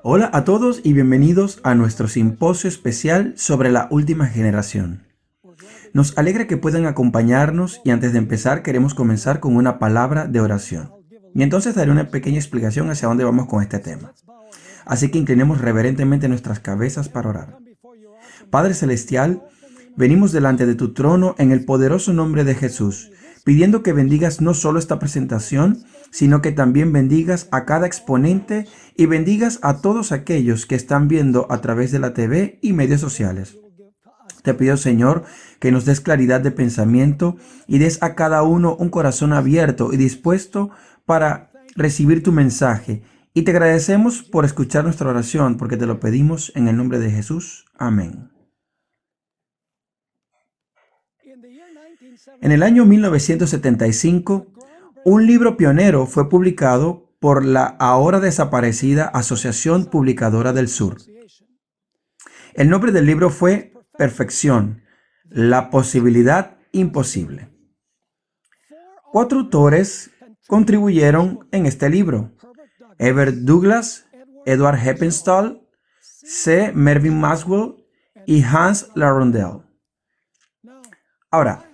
Hola a todos y bienvenidos a nuestro simposio especial sobre la última generación. Nos alegra que puedan acompañarnos y antes de empezar queremos comenzar con una palabra de oración. Y entonces daré una pequeña explicación hacia dónde vamos con este tema. Así que inclinemos reverentemente nuestras cabezas para orar. Padre Celestial, venimos delante de tu trono en el poderoso nombre de Jesús, pidiendo que bendigas no solo esta presentación, sino que también bendigas a cada exponente y bendigas a todos aquellos que están viendo a través de la TV y medios sociales. Te pido, Señor, que nos des claridad de pensamiento y des a cada uno un corazón abierto y dispuesto para recibir tu mensaje. Y te agradecemos por escuchar nuestra oración, porque te lo pedimos en el nombre de Jesús. Amén. En el año 1975, un libro pionero fue publicado por la ahora desaparecida Asociación Publicadora del Sur. El nombre del libro fue Perfección, la posibilidad imposible. 4 autores contribuyeron en este libro: Herbert Douglas, Edward Heppenstall, C. Mervyn Maxwell y Hans Larondel. Ahora,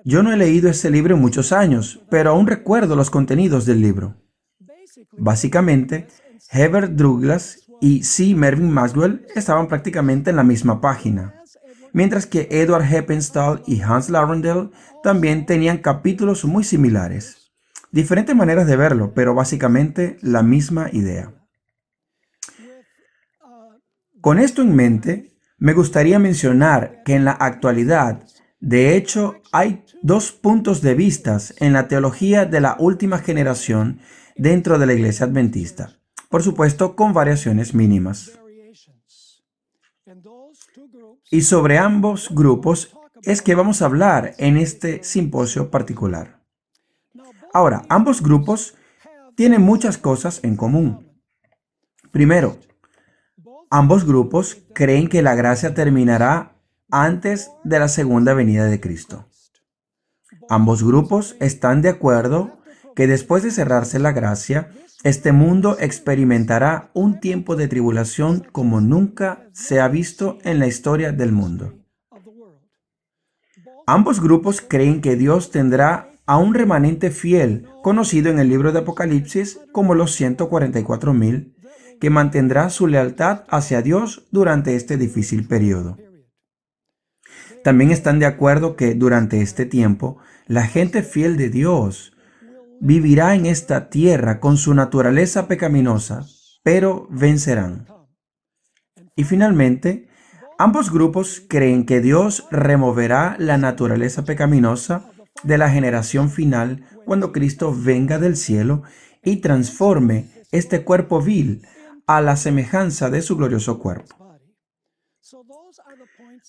yo no he leído ese libro en muchos años, pero aún recuerdo los contenidos del libro. Básicamente, Herbert Douglas y C. Mervyn Maxwell estaban prácticamente en la misma página, mientras que Edward Heppenstall y Hans Larondel también tenían capítulos muy similares. Diferentes maneras de verlo, pero básicamente la misma idea. Con esto en mente, me gustaría mencionar que en la actualidad, de hecho, hay 2 puntos de vista en la teología de la última generación dentro de la Iglesia Adventista, por supuesto con variaciones mínimas. Y sobre ambos grupos es que vamos a hablar en este simposio particular. Ahora, ambos grupos tienen muchas cosas en común. Primero, ambos grupos creen que la gracia terminará antes de la segunda venida de Cristo. Ambos grupos están de acuerdo que después de cerrarse la gracia, este mundo experimentará un tiempo de tribulación como nunca se ha visto en la historia del mundo. Ambos grupos creen que Dios tendrá a un remanente fiel, conocido en el libro de Apocalipsis como los 144,000, que mantendrá su lealtad hacia Dios durante este difícil periodo. También están de acuerdo que durante este tiempo, la gente fiel de Dios vivirá en esta tierra con su naturaleza pecaminosa, pero vencerán. Y finalmente, ambos grupos creen que Dios removerá la naturaleza pecaminosa de la generación final cuando Cristo venga del cielo y transforme este cuerpo vil a la semejanza de su glorioso cuerpo.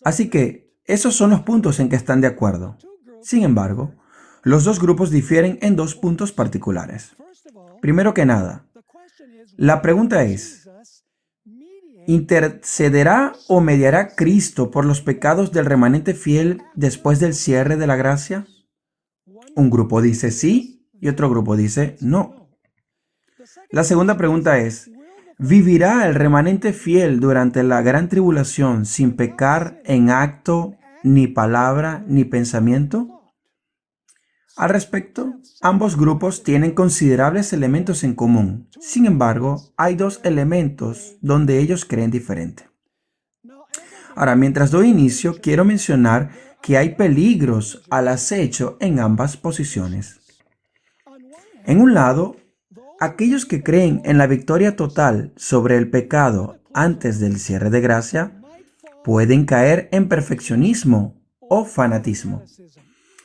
Así que esos son los puntos en que están de acuerdo. Sin embargo, los 2 grupos difieren en 2 puntos particulares. Primero que nada, la pregunta es: ¿intercederá o mediará Cristo por los pecados del remanente fiel después del cierre de la gracia? Un grupo dice sí y otro grupo dice no. La segunda pregunta es: ¿vivirá el remanente fiel durante la gran tribulación sin pecar en acto, ni palabra, ni pensamiento? Al respecto, ambos grupos tienen considerables elementos en común. Sin embargo, hay 2 elementos donde ellos creen diferente. Ahora, mientras doy inicio, quiero mencionar que hay peligros al acecho en ambas posiciones. En un lado, aquellos que creen en la victoria total sobre el pecado antes del cierre de gracia pueden caer en perfeccionismo o fanatismo,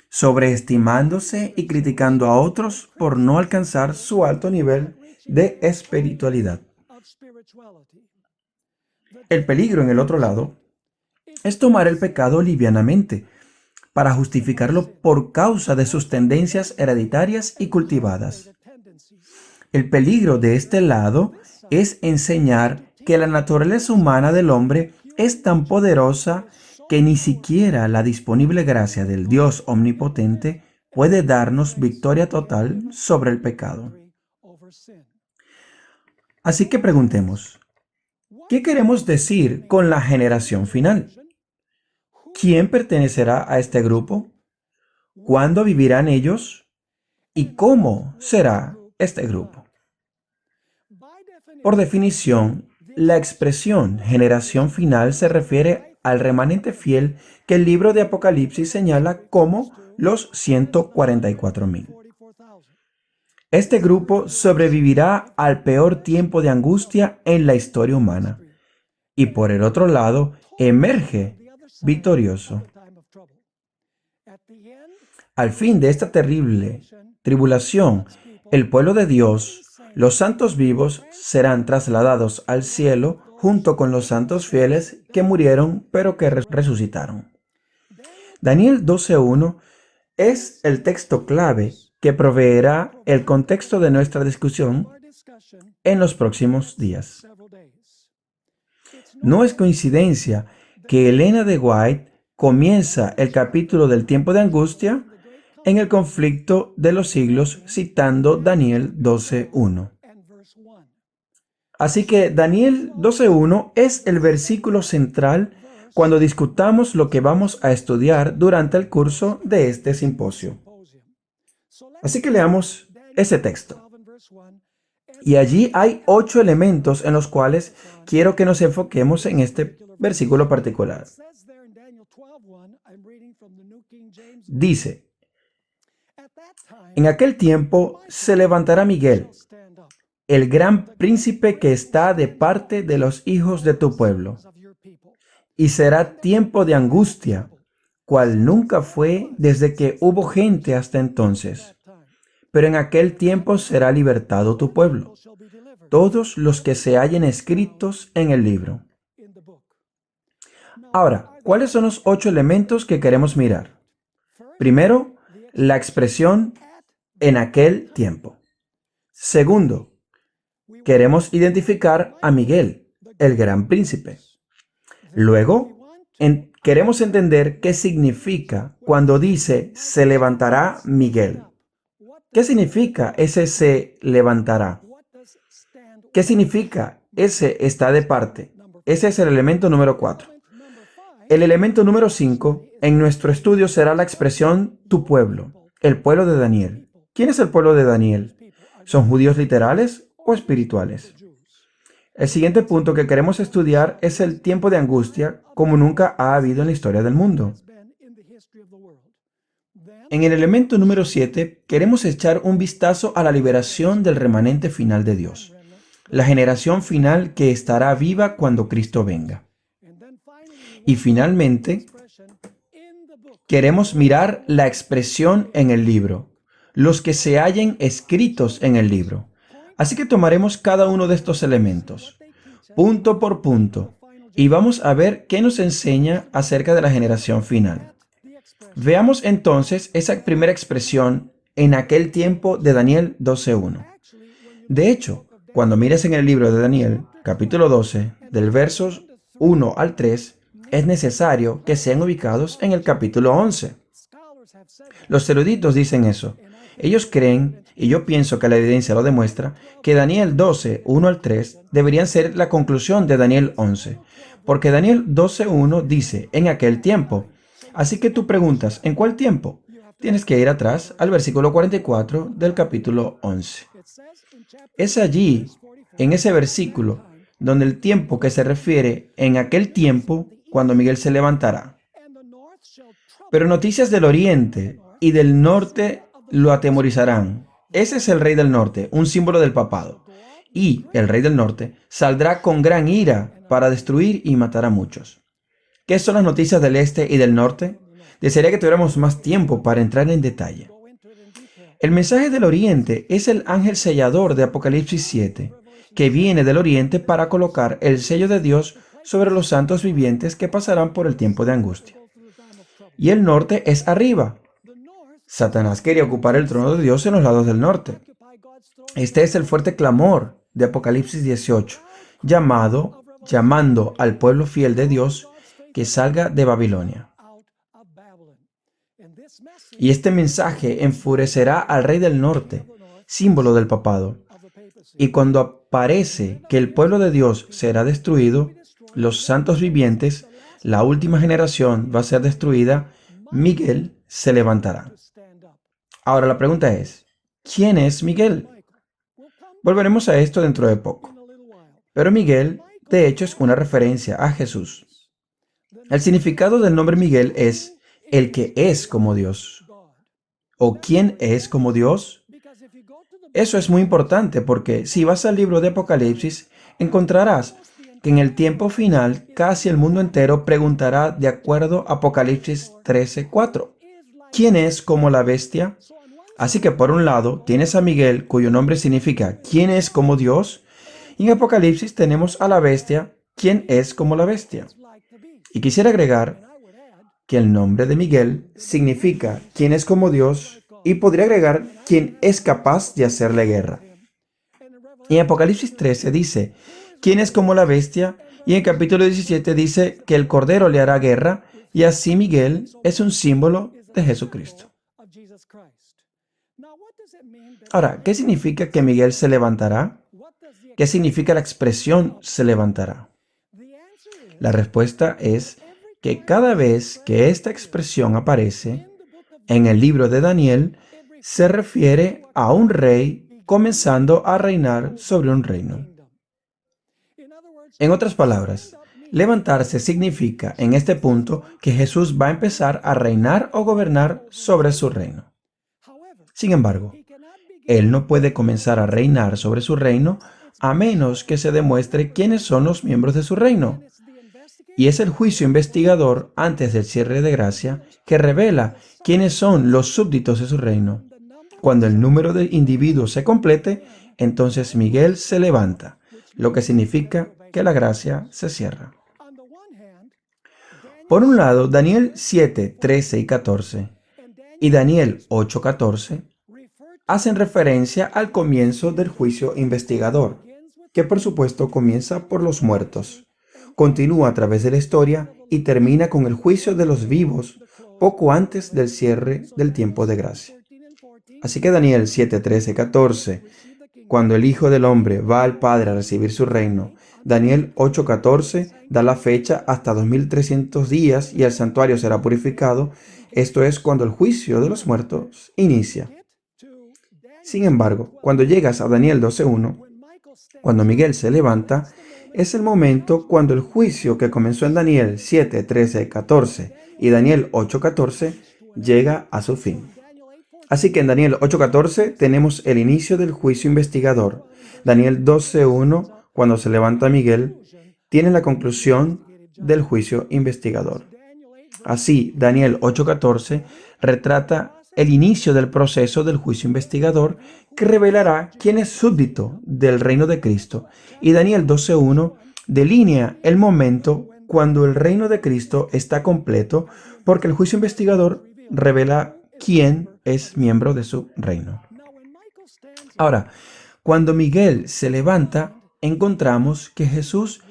sobreestimándose y criticando a otros por no alcanzar su alto nivel de espiritualidad. El peligro, en el otro lado, es tomar el pecado livianamente para justificarlo por causa de sus tendencias hereditarias y cultivadas. El peligro de este lado es enseñar que la naturaleza humana del hombre es tan poderosa que ni siquiera la disponible gracia del Dios omnipotente puede darnos victoria total sobre el pecado. Así que preguntemos, ¿Qué queremos decir con la generación final? ¿Quién pertenecerá a este grupo? ¿Cuándo vivirán ellos? ¿Y cómo será este grupo? Por definición, la expresión generación final se refiere al remanente fiel que el libro de Apocalipsis señala como los 144,000. Este grupo sobrevivirá al peor tiempo de angustia en la historia humana y por el otro lado emerge victorioso. Al fin de esta terrible tribulación, el pueblo de Dios, los santos vivos, serán trasladados al cielo junto con los santos fieles que murieron pero que resucitaron. Daniel 12:1 es el texto clave que proveerá el contexto de nuestra discusión en los próximos días. No es coincidencia que Elena de White comienza el capítulo del tiempo de angustia en el conflicto de los siglos citando Daniel 12:1. Así que Daniel 12:1 es el versículo central cuando discutamos lo que vamos a estudiar durante el curso de este simposio. Así que leamos ese texto. Y allí hay 8 elementos en los cuales quiero que nos enfoquemos en este versículo particular. Dice, en aquel tiempo se levantará Miguel, el gran príncipe que está de parte de los hijos de tu pueblo, y será tiempo de angustia, cual nunca fue desde que hubo gente hasta entonces. Pero en aquel tiempo será libertado tu pueblo, todos los que se hallen escritos en el libro. Ahora, ¿cuáles son los 8 elementos que queremos mirar? Primero, la expresión en aquel tiempo. Segundo, queremos identificar a Miguel, el gran príncipe. Luego, queremos entender qué significa cuando dice se levantará Miguel. ¿Qué significa ese se levantará? ¿Qué significa ese está de parte? Ese es el elemento número 4. El elemento número 5 en nuestro estudio será la expresión tu pueblo, el pueblo de Daniel. ¿Quién es el pueblo de Daniel? ¿Son judíos literales o espirituales? El siguiente punto que queremos estudiar es el tiempo de angustia como nunca ha habido en la historia del mundo. En el elemento número 7 queremos echar un vistazo a la liberación del remanente final de Dios, la generación final que estará viva cuando Cristo venga. Y finalmente, queremos mirar la expresión en el libro, los que se hallen escritos en el libro. Así que tomaremos cada uno de estos elementos, punto por punto, y vamos a ver qué nos enseña acerca de la generación final. Veamos entonces esa primera expresión en aquel tiempo de Daniel 12:1. De hecho, cuando mires en el libro de Daniel, capítulo 12, del versos 1 al 3, es necesario que sean ubicados en el capítulo 11. Los eruditos dicen eso. Ellos creen, y yo pienso que la evidencia lo demuestra, que Daniel 12, 1 al 3 deberían ser la conclusión de Daniel 11, porque Daniel 12:1 dice, en aquel tiempo. Así que tú preguntas, ¿en cuál tiempo? Tienes que ir atrás al versículo 44 del capítulo 11. Es allí, en ese versículo, donde el tiempo que se refiere en aquel tiempo, cuando Miguel se levantará. Pero noticias del oriente y del norte lo atemorizarán. Ese es el rey del norte, un símbolo del papado. Y el rey del norte saldrá con gran ira para destruir y matar a muchos. ¿Qué son las noticias del este y del norte? Desearía que tuviéramos más tiempo para entrar en detalle. El mensaje del oriente es el ángel sellador de Apocalipsis 7, que viene del oriente para colocar el sello de Dios sobre los santos vivientes que pasarán por el tiempo de angustia. Y el norte es arriba. Satanás quería ocupar el trono de Dios en los lados del norte. Este es el fuerte clamor de Apocalipsis 18, llamando al pueblo fiel de Dios que salga de Babilonia. Y este mensaje enfurecerá al rey del norte, símbolo del papado. Y cuando aparece que el pueblo de Dios será destruido, los santos vivientes, la última generación va a ser destruida, Miguel se levantará. Ahora la pregunta es, ¿quién es Miguel? Volveremos a esto dentro de poco. Pero Miguel, de hecho, es una referencia a Jesús. El significado del nombre Miguel es el que es como Dios. ¿O quién es como Dios? Eso es muy importante porque si vas al libro de Apocalipsis, encontrarás que en el tiempo final casi el mundo entero preguntará de acuerdo a Apocalipsis 13:4. ¿Quién es como la bestia? Así que por un lado tienes a Miguel, cuyo nombre significa ¿quién es como Dios? Y en Apocalipsis tenemos a la bestia, ¿quién es como la bestia? Y quisiera agregar que el nombre de Miguel significa quién es como Dios y podría agregar quién es capaz de hacerle guerra. Y en Apocalipsis 13 dice, ¿quién es como la bestia? Y en capítulo 17 dice que el Cordero le hará guerra y así Miguel es un símbolo de Jesucristo. Ahora, ¿qué significa que Miguel se levantará? ¿Qué significa la expresión se levantará? La respuesta es que cada vez que esta expresión aparece en el libro de Daniel, se refiere a un rey comenzando a reinar sobre un reino. En otras palabras, levantarse significa en este punto que Jesús va a empezar a reinar o gobernar sobre su reino. Sin embargo, Él no puede comenzar a reinar sobre su reino a menos que se demuestre quiénes son los miembros de su reino. Y es el juicio investigador antes del cierre de gracia que revela quiénes son los súbditos de su reino. Cuando el número de individuos se complete, entonces Miguel se levanta, lo que significa que la gracia se cierra. Por un lado, Daniel 7, 13 y 14 y Daniel 8, 14 hacen referencia al comienzo del juicio investigador, que por supuesto comienza por los muertos, continúa a través de la historia y termina con el juicio de los vivos poco antes del cierre del tiempo de gracia. Así que Daniel 7, 13, 14, cuando el Hijo del Hombre va al Padre a recibir su reino, Daniel 8, 14 da la fecha hasta 2300 días y el santuario será purificado, esto es cuando el juicio de los muertos inicia. Sin embargo, cuando llegas a Daniel 12:1, cuando Miguel se levanta, es el momento cuando el juicio que comenzó en Daniel 7, 13, 14 y Daniel 8, 14 llega a su fin. Así que en Daniel 8, 14 tenemos el inicio del juicio investigador. Daniel 12:1, cuando se levanta Miguel, tiene la conclusión del juicio investigador. Así, Daniel 8:14 retrata el inicio del proceso del juicio investigador que revelará quién es súbdito del reino de Cristo. Y Daniel 12:1 delinea el momento cuando el reino de Cristo está completo, porque el juicio investigador revela quién es miembro de su reino. Ahora, cuando Miguel se levanta, encontramos que Jesús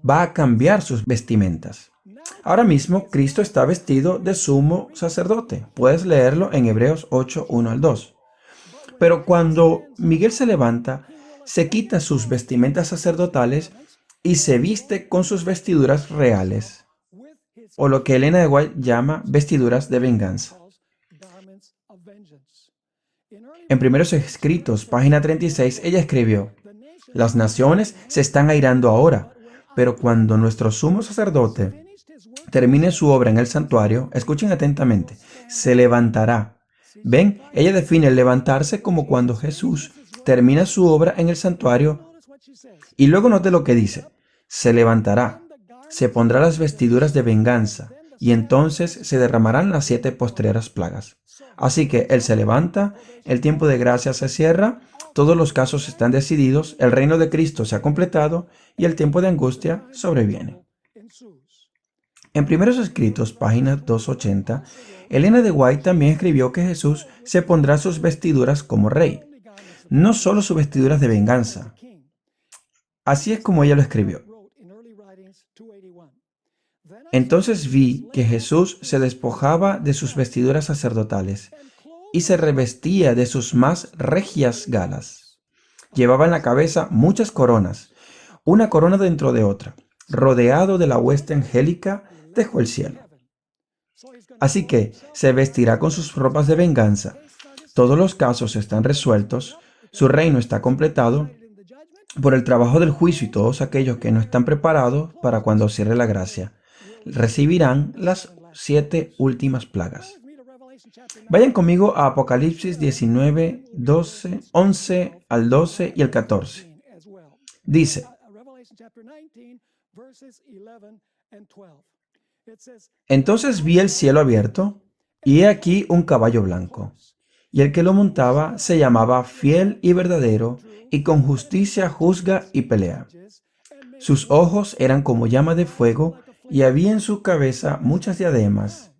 va a cambiar sus vestimentas. Ahora mismo Cristo está vestido de sumo sacerdote. Puedes leerlo en Hebreos 8, 1 al 2. Pero cuando Miguel se levanta, se quita sus vestimentas sacerdotales y se viste con sus vestiduras reales, o lo que Elena de White llama vestiduras de venganza. En Primeros Escritos, página 36, ella escribió: las naciones se están airando ahora, pero cuando nuestro sumo sacerdote termine su obra en el santuario, escuchen atentamente, se levantará. Ven, ella define el levantarse como cuando Jesús termina su obra en el santuario. Y luego note lo que dice, se levantará, se pondrá las vestiduras de venganza, y entonces se derramarán las 7 postreras plagas. Así que Él se levanta, el tiempo de gracia se cierra, todos los casos están decididos, el reino de Cristo se ha completado y el tiempo de angustia sobreviene. En Primeros Escritos, página 280, Elena de White también escribió que Jesús se pondrá sus vestiduras como rey, no solo sus vestiduras de venganza. Así es como ella lo escribió. Entonces vi que Jesús se despojaba de sus vestiduras sacerdotales y se revestía de sus más regias galas. Llevaba en la cabeza muchas coronas, una corona dentro de otra. Rodeado de la hueste angélica, dejó el cielo. Así que se vestirá con sus ropas de venganza. Todos los casos están resueltos, su reino está completado por el trabajo del juicio y todos aquellos que no están preparados para cuando cierre la gracia recibirán las 7 últimas plagas. Vayan conmigo a Apocalipsis 19, 12, 11 al 12 y el 14. Dice: Entonces vi el cielo abierto, y he aquí un caballo blanco, y el que lo montaba se llamaba Fiel y Verdadero, y con justicia juzga y pelea. Sus ojos eran como llama de fuego, y había en su cabeza muchas diademas.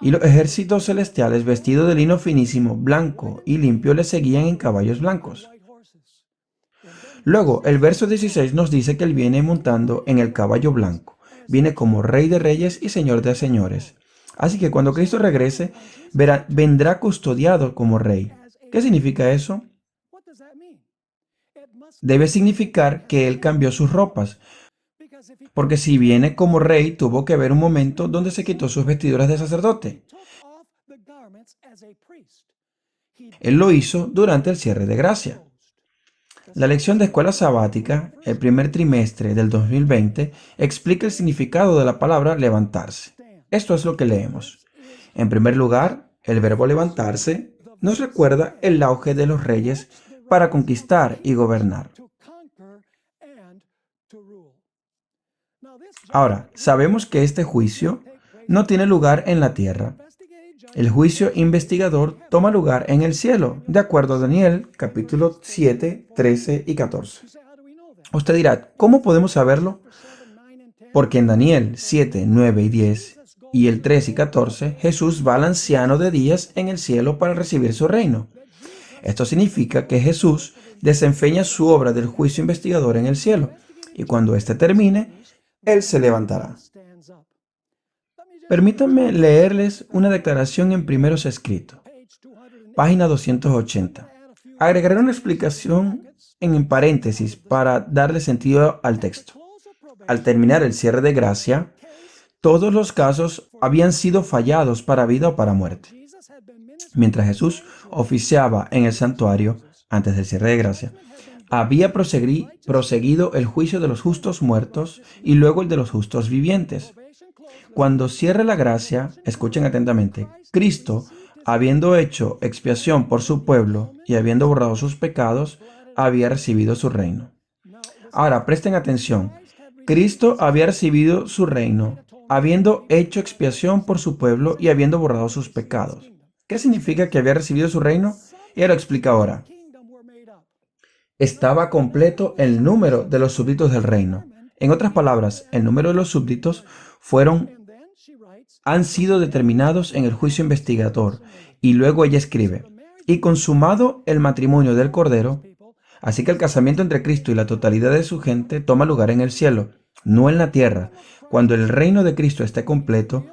Y los ejércitos celestiales vestidos de lino finísimo, blanco y limpio, le seguían en caballos blancos. Luego, el verso 16 nos dice que él viene montando en el caballo blanco. Viene como Rey de Reyes y Señor de Señores. Así que cuando Cristo regrese, vendrá custodiado como Rey. ¿Qué significa eso? Debe significar que él cambió sus ropas. Porque si viene como rey, tuvo que haber un momento donde se quitó sus vestiduras de sacerdote. Él lo hizo durante el cierre de gracia. La lección de escuela sabática, el primer trimestre del 2020, explica el significado de la palabra levantarse. Esto es lo que leemos. En primer lugar, el verbo levantarse nos recuerda el auge de los reyes para conquistar y gobernar. Ahora, sabemos que este juicio no tiene lugar en la tierra. El juicio investigador toma lugar en el cielo, de acuerdo a Daniel, capítulo 7, 13 y 14. Usted dirá, ¿cómo podemos saberlo? Porque en Daniel 7, 9 y 10 y el 13 y 14, Jesús va al anciano de días en el cielo para recibir su reino. Esto significa que Jesús desempeña su obra del juicio investigador en el cielo, y cuando éste termine, Él se levantará. Permítanme leerles una declaración en Primeros Escritos, página 280. Agregaré una explicación en paréntesis para darle sentido al texto. Al terminar el cierre de gracia, todos los casos habían sido fallados para vida o para muerte. Mientras Jesús oficiaba en el santuario, antes del cierre de gracia, había proseguido el juicio de los justos muertos y luego el de los justos vivientes. Cuando cierre la gracia, escuchen atentamente, Cristo, habiendo hecho expiación por su pueblo y habiendo borrado sus pecados, había recibido su reino. Ahora, presten atención. Cristo había recibido su reino, habiendo hecho expiación por su pueblo y habiendo borrado sus pecados. ¿Qué significa que había recibido su reino? Y él lo explica ahora. Estaba completo el número de los súbditos del reino. En otras palabras, el número de los súbditos han sido determinados en el juicio investigador. Y luego ella escribe, y consumado el matrimonio del Cordero, así que el casamiento entre Cristo y la totalidad de su gente toma lugar en el cielo, no en la tierra. Cuando el reino de Cristo esté completo,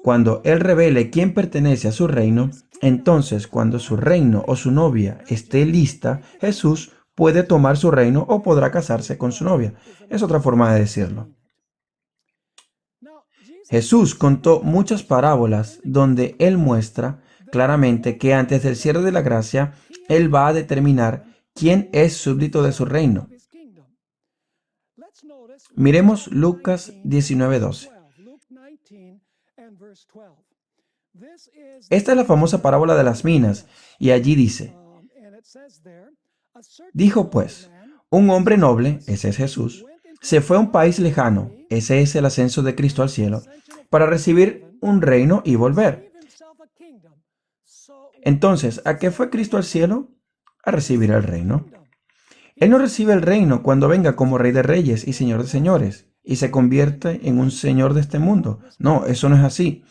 cuando Él revele quién pertenece a su reino, entonces cuando su reino o su novia esté lista, Jesús puede tomar su reino o podrá casarse con su novia. Es otra forma de decirlo. Jesús contó muchas parábolas donde Él muestra claramente que antes del cierre de la gracia, Él va a determinar quién es súbdito de su reino. Miremos Lucas 19:12. Esta es la famosa parábola de las minas, y allí dice, dijo pues, un hombre noble, ese es Jesús, se fue a un país lejano, ese es el ascenso de Cristo al cielo, para recibir un reino y volver. Entonces, ¿a qué fue Cristo al cielo? A recibir el reino. Él no recibe el reino cuando venga como Rey de Reyes y Señor de Señores y se convierte en un Señor de este mundo. No, eso no es así.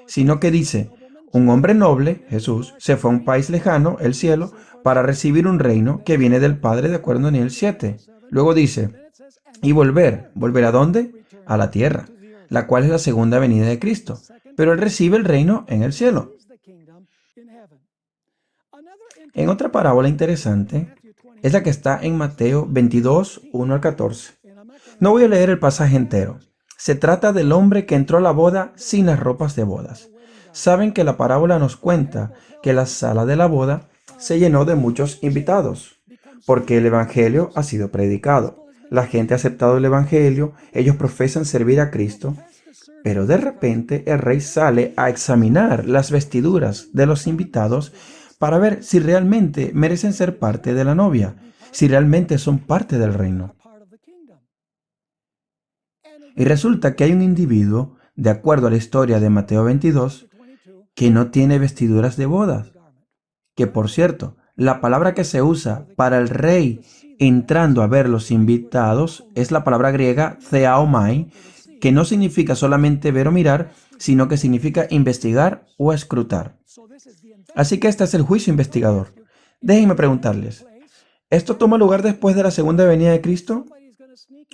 Sino que dice, un hombre noble, Jesús, se fue a un país lejano, el cielo, para recibir un reino que viene del Padre de acuerdo a Daniel 7. Luego dice, y volver. ¿Volver a dónde? A la tierra, la cual es la segunda venida de Cristo. Pero Él recibe el reino en el cielo. En otra parábola interesante es la que está en Mateo 22, 1 al 14. No voy a leer el pasaje entero. Se trata del hombre que entró a la boda sin las ropas de bodas. Saben que la parábola nos cuenta que la sala de la boda se llenó de muchos invitados, porque el Evangelio ha sido predicado. La gente ha aceptado el Evangelio, ellos profesan servir a Cristo, pero de repente el rey sale a examinar las vestiduras de los invitados para ver si realmente merecen ser parte de la novia, si realmente son parte del reino. Y resulta que hay un individuo, de acuerdo a la historia de Mateo 22, que no tiene vestiduras de bodas. Que por cierto, la palabra que se usa para el rey entrando a ver los invitados es la palabra griega theaomai, que no significa solamente ver o mirar, sino que significa investigar o escrutar. Así que este es el juicio investigador. Déjenme preguntarles, ¿esto toma lugar después de la segunda venida de Cristo?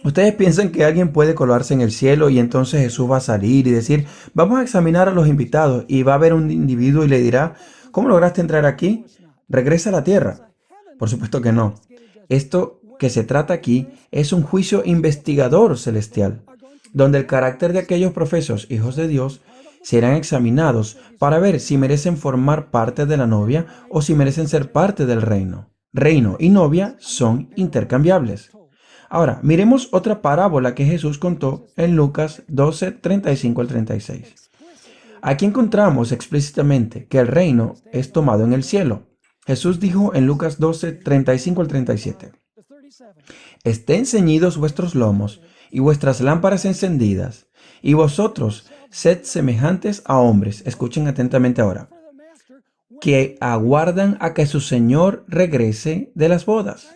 ¿Ustedes piensan que alguien puede colarse en el cielo y entonces Jesús va a salir y decir, vamos a examinar a los invitados, y va a haber un individuo y le dirá, ¿cómo lograste entrar aquí? Regresa a la tierra. Por supuesto que no. Esto que se trata aquí es un juicio investigador celestial, donde el carácter de aquellos profesos hijos de Dios serán examinados para ver si merecen formar parte de la novia o si merecen ser parte del reino. Reino y novia son intercambiables. Ahora, miremos otra parábola que Jesús contó en Lucas 12, 35 al 36. Aquí encontramos explícitamente que el reino es tomado en el cielo. Jesús dijo en Lucas 12, 35 al 37. Estén ceñidos vuestros lomos y vuestras lámparas encendidas, y vosotros sed semejantes a hombres, escuchen atentamente ahora, que aguardan a que su Señor regrese de las bodas.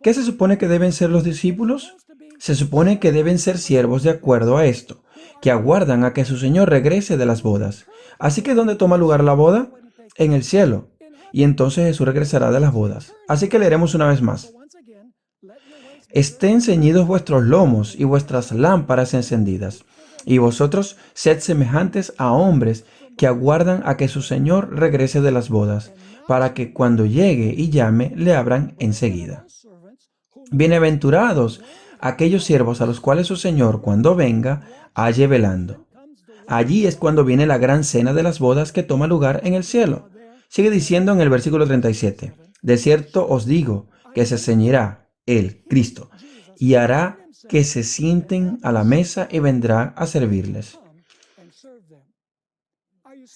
¿Qué se supone que deben ser los discípulos? Se supone que deben ser siervos de acuerdo a esto, que aguardan a que su Señor regrese de las bodas. Así que ¿dónde toma lugar la boda? En el cielo. Y entonces Jesús regresará de las bodas. Así que leeremos una vez más. Estén ceñidos vuestros lomos y vuestras lámparas encendidas, y vosotros sed semejantes a hombres que aguardan a que su Señor regrese de las bodas, para que cuando llegue y llame le abran enseguida. Bienaventurados aquellos siervos a los cuales su Señor, cuando venga, halle velando. Allí es cuando viene la gran cena de las bodas que toma lugar en el cielo. Sigue diciendo en el versículo 37, de cierto os digo que se ceñirá Él, Cristo, y hará que se sienten a la mesa y vendrá a servirles.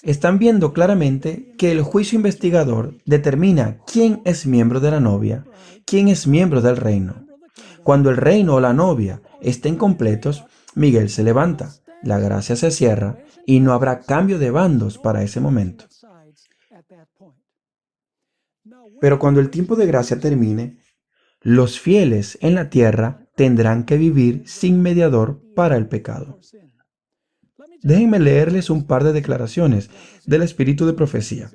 Están viendo claramente que el juicio investigador determina quién es miembro de la novia, quién es miembro del reino. Cuando el reino o la novia estén completos, Miguel se levanta, la gracia se cierra y no habrá cambio de bandos para ese momento. Pero cuando el tiempo de gracia termine, los fieles en la tierra tendrán que vivir sin mediador para el pecado. Déjenme leerles un par de declaraciones del espíritu de profecía.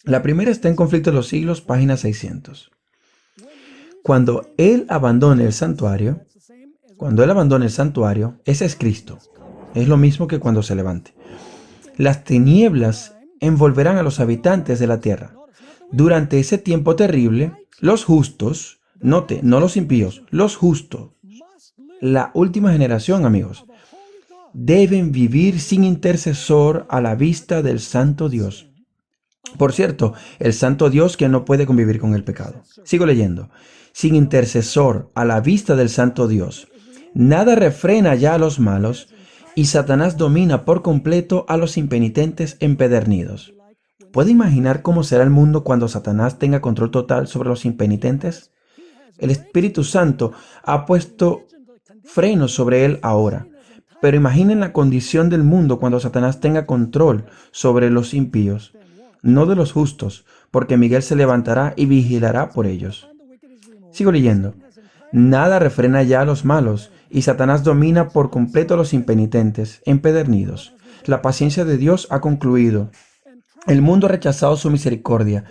La primera está en Conflicto de los Siglos, página 600. Cuando Él abandone el santuario, ese es Cristo. Es lo mismo que cuando se levante. Las tinieblas envolverán a los habitantes de la tierra. Durante ese tiempo terrible, los justos, note, no los impíos, los justos, la última generación, amigos, deben vivir sin intercesor a la vista del Santo Dios. Por cierto, el Santo Dios que no puede convivir con el pecado. Sigo leyendo. Sin intercesor a la vista del Santo Dios. Nada refrena ya a los malos, y Satanás domina por completo a los impenitentes empedernidos. ¿Puede imaginar cómo será el mundo cuando Satanás tenga control total sobre los impenitentes? El Espíritu Santo ha puesto frenos sobre él ahora. Pero imaginen la condición del mundo cuando Satanás tenga control sobre los impíos, no de los justos, porque Miguel se levantará y vigilará por ellos. Sigo leyendo. Nada refrena ya a los malos, y Satanás domina por completo a los impenitentes, empedernidos. La paciencia de Dios ha concluido. El mundo ha rechazado su misericordia,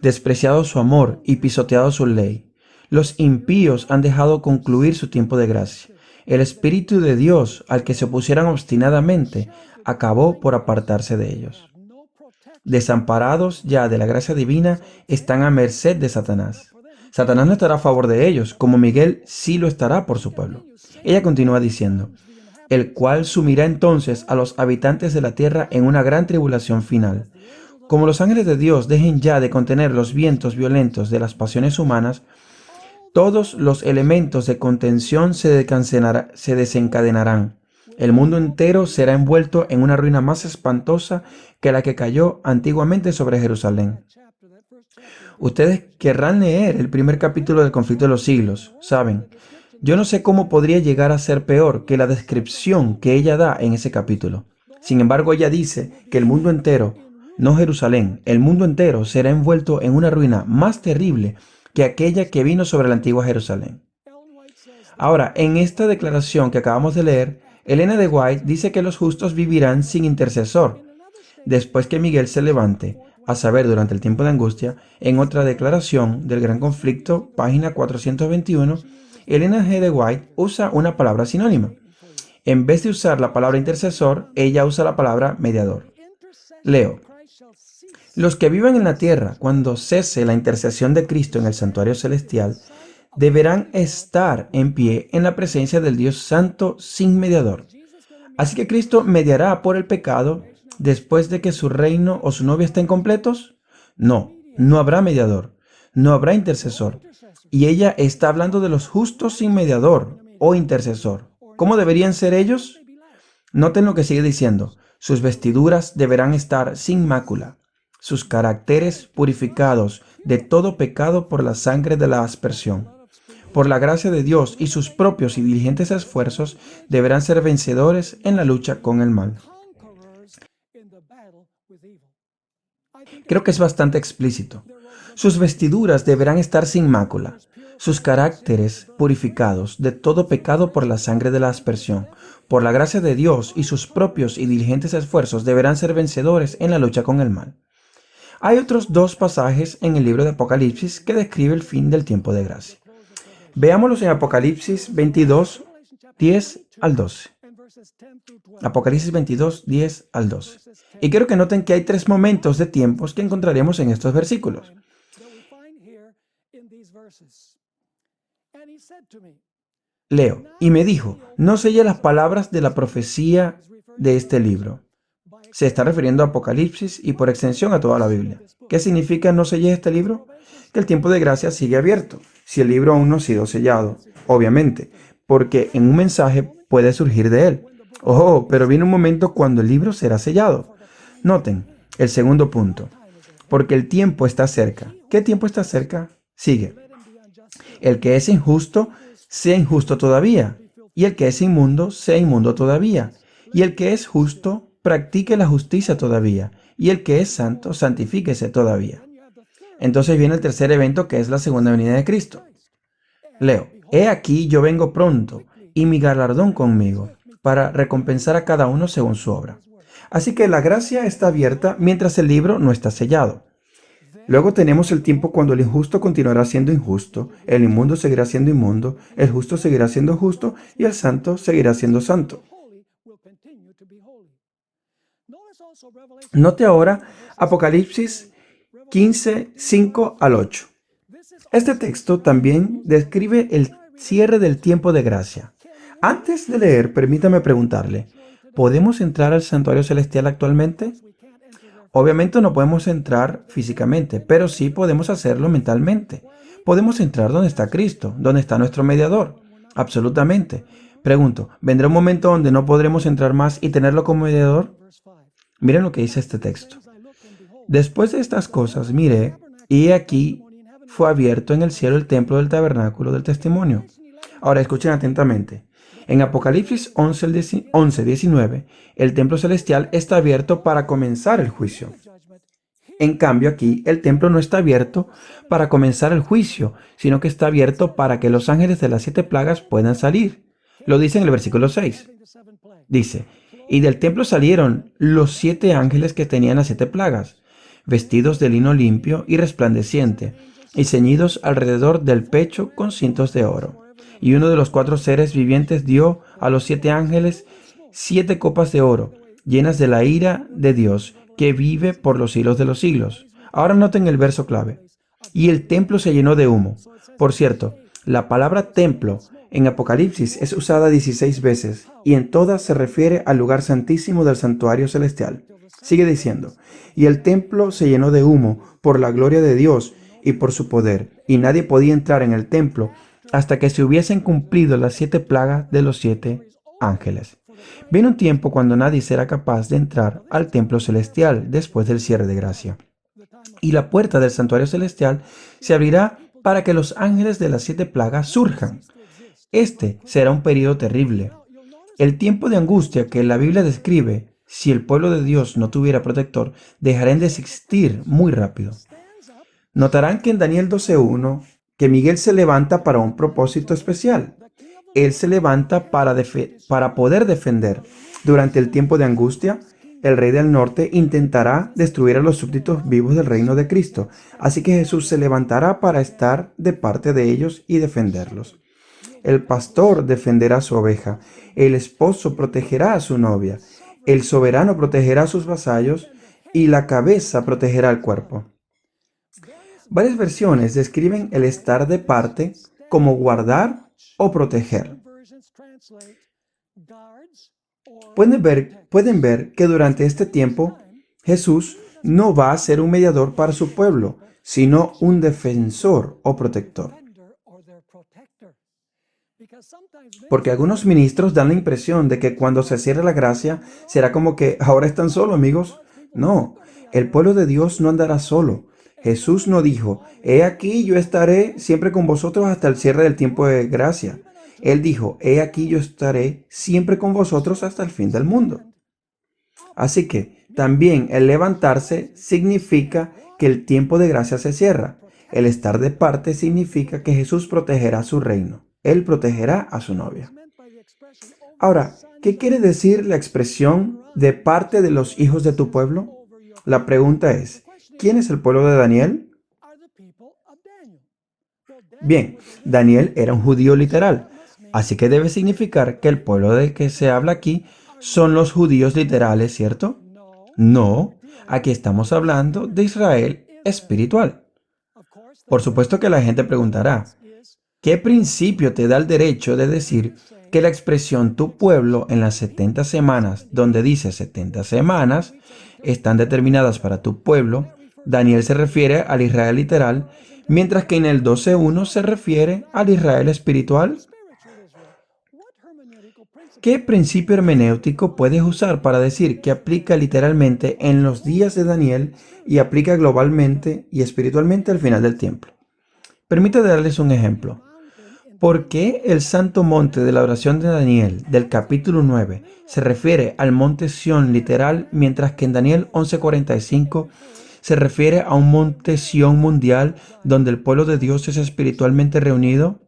despreciado su amor y pisoteado su ley. Los impíos han dejado concluir su tiempo de gracia. El Espíritu de Dios, al que se opusieran obstinadamente, acabó por apartarse de ellos. desamparados ya de la gracia divina, están a merced de Satanás. Satanás no estará a favor de ellos, como Miguel sí lo estará por su pueblo. Ella continúa diciendo, el cual sumirá entonces a los habitantes de la tierra en una gran tribulación final. Como los ángeles de Dios dejen ya de contener los vientos violentos de las pasiones humanas, todos los elementos de contención se desencadenarán. El mundo entero será envuelto en una ruina más espantosa que la que cayó antiguamente sobre Jerusalén. Ustedes querrán leer el primer capítulo del conflicto de los siglos, ¿saben? Yo no sé cómo podría llegar a ser peor que la descripción que ella da en ese capítulo. Sin embargo, ella dice que el mundo entero, no Jerusalén, el mundo entero será envuelto en una ruina más terrible que aquella que vino sobre la antigua Jerusalén. Ahora, en esta declaración que acabamos de leer, Elena de White dice que los justos vivirán sin intercesor, después que Miguel se levante, a saber, durante el tiempo de angustia. En otra declaración del Gran Conflicto, página 421, Elena G. de White usa una palabra sinónima. En vez de usar la palabra intercesor, ella usa la palabra mediador. Leo. Los que vivan en la tierra cuando cese la intercesión de Cristo en el santuario celestial deberán estar en pie en la presencia del Dios Santo sin mediador. Así que Cristo mediará por el pecado después de que su reino o su novia estén completos. No, no habrá mediador, no habrá intercesor. Y ella está hablando de los justos sin mediador o intercesor. ¿Cómo deberían ser ellos? Noten lo que sigue diciendo. Sus vestiduras deberán estar sin mácula, sus caracteres purificados de todo pecado por la sangre de la aspersión. Por la gracia de Dios y sus propios y diligentes esfuerzos deberán ser vencedores en la lucha con el mal. Creo que es bastante explícito. Sus vestiduras deberán estar sin mácula, sus caracteres purificados de todo pecado por la sangre de la aspersión. Por la gracia de Dios y sus propios y diligentes esfuerzos deberán ser vencedores en la lucha con el mal. Hay otros dos pasajes en el libro de Apocalipsis que describe el fin del tiempo de gracia. Veámoslos en Apocalipsis 22, 10 al 12. Apocalipsis 22, 10 al 12. Y quiero que noten que hay tres momentos de tiempos que encontraremos en estos versículos. Leo, y me dijo, no selle las palabras de la profecía de este libro. Se está refiriendo a Apocalipsis y por extensión a toda la Biblia. ¿Qué significa no selle este libro? Que el tiempo de gracia sigue abierto, si el libro aún no ha sido sellado, obviamente, porque en un mensaje puede surgir de él. Ojo, pero viene un momento cuando el libro será sellado. Noten el segundo punto, porque el tiempo está cerca. ¿Qué tiempo está cerca? Sigue. El que es injusto, sea injusto todavía, y el que es inmundo, sea inmundo todavía, y el que es justo, practique la justicia todavía, y el que es santo, santifíquese todavía. Entonces viene el tercer evento, que es la segunda venida de Cristo. Leo, he aquí yo vengo pronto, y mi galardón conmigo, para recompensar a cada uno según su obra. Así que la gracia está abierta mientras el libro no está sellado. Luego tenemos el tiempo cuando el injusto continuará siendo injusto, el inmundo seguirá siendo inmundo, el justo seguirá siendo justo y el santo seguirá siendo santo. Note ahora Apocalipsis 15, 5 al 8. Este texto también describe el cierre del tiempo de gracia. Antes de leer, permítame preguntarle, ¿podemos entrar al santuario celestial actualmente? Obviamente no podemos entrar físicamente, pero sí podemos hacerlo mentalmente. Podemos entrar donde está Cristo, donde está nuestro mediador. Absolutamente. Pregunto, ¿vendrá un momento donde no podremos entrar más y tenerlo como mediador? Miren lo que dice este texto. Después de estas cosas miré, y aquí fue abierto en el cielo el templo del tabernáculo del testimonio. Ahora escuchen atentamente. En Apocalipsis 11, 19, el templo celestial está abierto para comenzar el juicio. En cambio, aquí el templo no está abierto para comenzar el juicio, sino que está abierto para que los ángeles de las 7 plagas puedan salir. Lo dice en el versículo 6. Dice, y del templo salieron los 7 ángeles que tenían las 7 plagas, vestidos de lino limpio y resplandeciente, y ceñidos alrededor del pecho con cintos de oro. Y uno de los 4 seres vivientes dio a los 7 ángeles 7 copas de oro, llenas de la ira de Dios, que vive por los siglos de los siglos. Ahora noten el verso clave. Y el templo se llenó de humo. Por cierto, la palabra templo en Apocalipsis es usada 16 veces y en todas se refiere al lugar santísimo del santuario celestial. Sigue diciendo, y el templo se llenó de humo por la gloria de Dios y por su poder, y nadie podía entrar en el templo hasta que se hubiesen cumplido las 7 plagas de los 7 ángeles. Viene un tiempo cuando nadie será capaz de entrar al templo celestial después del cierre de gracia. Y la puerta del santuario celestial se abrirá para que los ángeles de las 7 plagas surjan. Este será un periodo terrible. El tiempo de angustia que la Biblia describe, si el pueblo de Dios no tuviera protector, dejarán de existir muy rápido. Notarán que en Daniel 12:1 que Miguel se levanta para un propósito especial. Él se levanta para poder defender. Durante el tiempo de angustia, el rey del norte intentará destruir a los súbditos vivos del reino de Cristo. Así que Jesús se levantará para estar de parte de ellos y defenderlos. El pastor defenderá a su oveja. El esposo protegerá a su novia. El soberano protegerá a sus vasallos y la cabeza protegerá al cuerpo. Varias versiones describen el estar de parte como guardar o proteger. Pueden ver que durante este tiempo Jesús no va a ser un mediador para su pueblo, sino un defensor o protector. Porque algunos ministros dan la impresión de que cuando se cierre la gracia será como que ahora están solos, amigos. No, el pueblo de Dios no andará solo. Jesús no dijo, he aquí yo estaré siempre con vosotros hasta el cierre del tiempo de gracia. Él dijo, he aquí yo estaré siempre con vosotros hasta el fin del mundo. Así que también el levantarse significa que el tiempo de gracia se cierra. El estar de parte significa que Jesús protegerá su reino. Él protegerá a su novia. Ahora, ¿qué quiere decir la expresión de parte de los hijos de tu pueblo? La pregunta es, ¿quién es el pueblo de Daniel? Bien, Daniel era un judío literal, así que debe significar que el pueblo del que se habla aquí son los judíos literales, ¿cierto? No, aquí estamos hablando de Israel espiritual. Por supuesto que la gente preguntará, ¿qué principio te da el derecho de decir que la expresión tu pueblo en las 70 semanas, donde dice 70 semanas, están determinadas para tu pueblo? Daniel se refiere al Israel literal, mientras que en el 12:1 se refiere al Israel espiritual. ¿Qué principio hermenéutico puedes usar para decir que aplica literalmente en los días de Daniel y aplica globalmente y espiritualmente al final del tiempo? Permítame darles un ejemplo. ¿Por qué el santo monte de la oración de Daniel del capítulo 9 se refiere al monte Sión literal, mientras que en Daniel 11:45 se refiere a un monte Sión mundial donde el pueblo de Dios es espiritualmente reunido?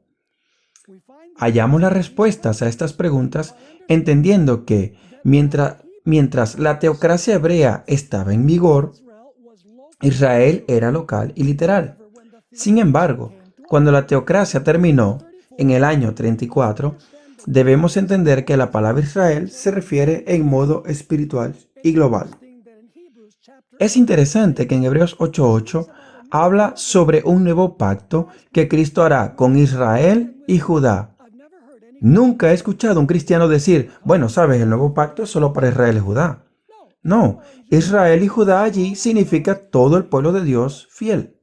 Hallamos las respuestas a estas preguntas entendiendo que mientras la teocracia hebrea estaba en vigor, Israel era local y literal. Sin embargo, cuando la teocracia terminó en el año 34, debemos entender que la palabra Israel se refiere en modo espiritual y global. Es interesante que en Hebreos 8:8 habla sobre un nuevo pacto que Cristo hará con Israel y Judá. Nunca he escuchado a un cristiano decir, bueno, sabes, el nuevo pacto es solo para Israel y Judá. No, Israel y Judá allí significa todo el pueblo de Dios fiel.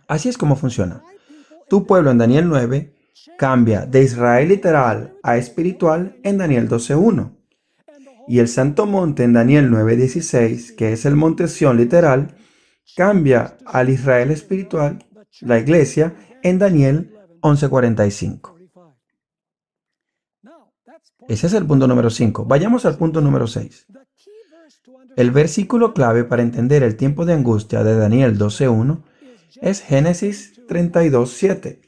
Así es como funciona. Tu pueblo en Daniel 9 cambia de Israel literal a espiritual en Daniel 12:1. Y el santo monte en Daniel 9:16, que es el monte Sión literal, cambia al Israel espiritual, la iglesia, en Daniel 11:45. Ese es el punto número 5. Vayamos al punto número 6. El versículo clave para entender el tiempo de angustia de Daniel 12:1 es Génesis 32:7.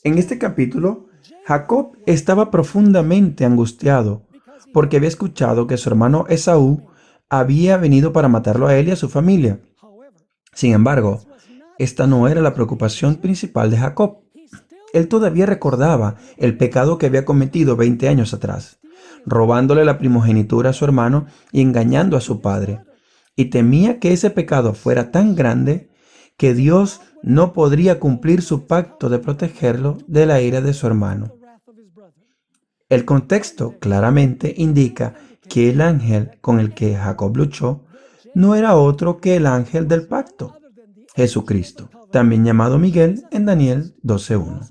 En este capítulo, Jacob estaba profundamente angustiado porque había escuchado que su hermano Esaú había venido para matarlo a él y a su familia. Sin embargo, esta no era la preocupación principal de Jacob. Él todavía recordaba el pecado que había cometido 20 años atrás. robándole la primogenitura a su hermano y engañando a su padre. Y temía que ese pecado fuera tan grande que Dios no podría cumplir su pacto de protegerlo de la ira de su hermano. El contexto claramente indica que el ángel con el que Jacob luchó no era otro que el ángel del pacto, Jesucristo, también llamado Miguel en Daniel 12:1.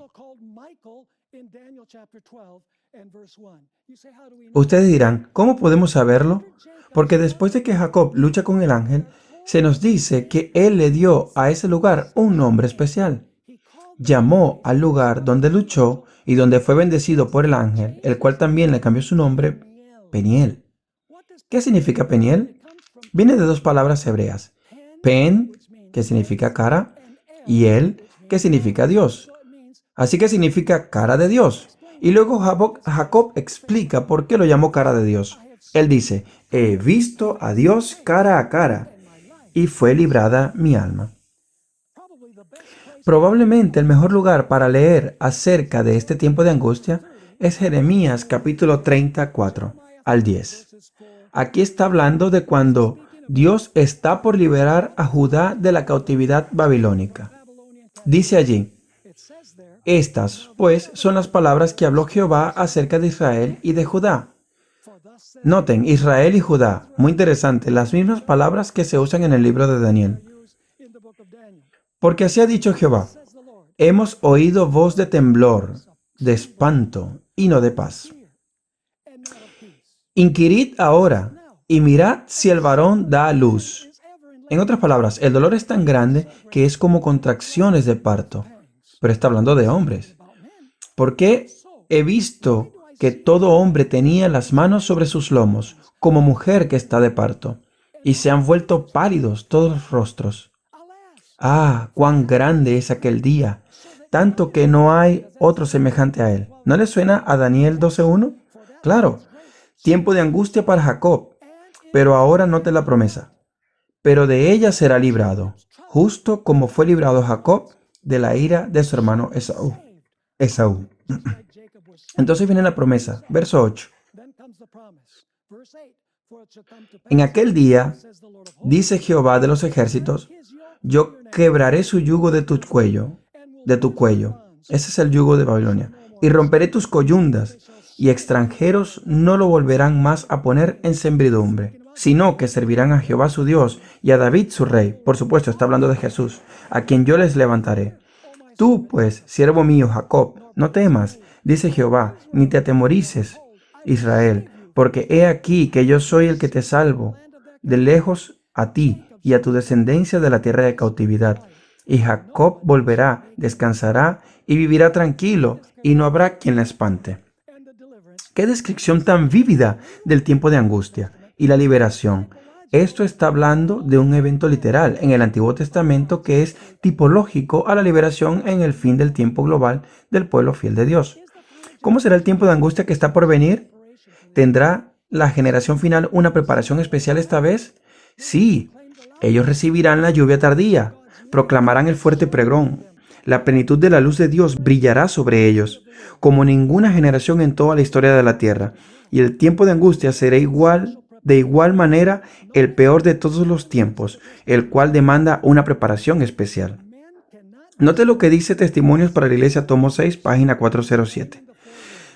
Ustedes dirán, ¿cómo podemos saberlo? Porque después de que Jacob lucha con el ángel, se nos dice que él le dio a ese lugar un nombre especial. Llamó al lugar donde luchó y donde fue bendecido por el ángel, el cual también le cambió su nombre, Peniel. ¿Qué significa Peniel? Viene de dos palabras hebreas, Pen, que significa cara, y El, que significa Dios. Así que significa cara de Dios. Y luego Jacob explica por qué lo llamó cara de Dios. Él dice, he visto a Dios cara a cara, y fue librada mi alma. Probablemente el mejor lugar para leer acerca de este tiempo de angustia es Jeremías capítulo 34 al 10. Aquí está hablando de cuando Dios está por liberar a Judá de la cautividad babilónica. Dice allí, estas, pues, son las palabras que habló Jehová acerca de Israel y de Judá. Noten, Israel y Judá, muy interesante, las mismas palabras que se usan en el libro de Daniel. Porque así ha dicho Jehová, hemos oído voz de temblor, de espanto y no de paz. Inquirid ahora y mirad si el varón da a luz. En otras palabras, el dolor es tan grande que es como contracciones de parto. Pero está hablando de hombres. Porque he visto que todo hombre tenía las manos sobre sus lomos, como mujer que está de parto, y se han vuelto pálidos todos los rostros. Ah, cuán grande es aquel día, tanto que no hay otro semejante a él. ¿No le suena a Daniel 12:1? Claro, tiempo de angustia para Jacob, pero ahora note la promesa. Pero de ella será librado, justo como fue librado Jacob de la ira de su hermano Esaú. Entonces viene la promesa, verso 8. En aquel día, dice Jehová de los ejércitos, yo quebraré su yugo de tu cuello. Ese es el yugo de Babilonia. Y romperé tus coyundas, y extranjeros no lo volverán más a poner en servidumbre, sino que servirán a Jehová su Dios y a David su rey. Por supuesto, está hablando de Jesús, a quien yo les levantaré. Tú, pues, siervo mío Jacob, no temas, dice Jehová, ni te atemorices, Israel, porque he aquí que yo soy el que te salvo, de lejos a ti y a tu descendencia de la tierra de cautividad. Y Jacob volverá, descansará y vivirá tranquilo, y no habrá quien la espante. ¡Qué descripción tan vívida del tiempo de angustia y la liberación! Esto está hablando de un evento literal en el Antiguo Testamento que es tipológico a la liberación en el fin del tiempo global del pueblo fiel de Dios. ¿Cómo será el tiempo de angustia que está por venir? ¿Tendrá la generación final una preparación especial esta vez? Sí, ellos recibirán la lluvia tardía, proclamarán el fuerte pregón. La plenitud de la luz de Dios brillará sobre ellos, como ninguna generación en toda la historia de la tierra. Y el tiempo de angustia será de igual manera el peor de todos los tiempos, el cual demanda una preparación especial. Note lo que dice Testimonios para la Iglesia, tomo 6, página 407.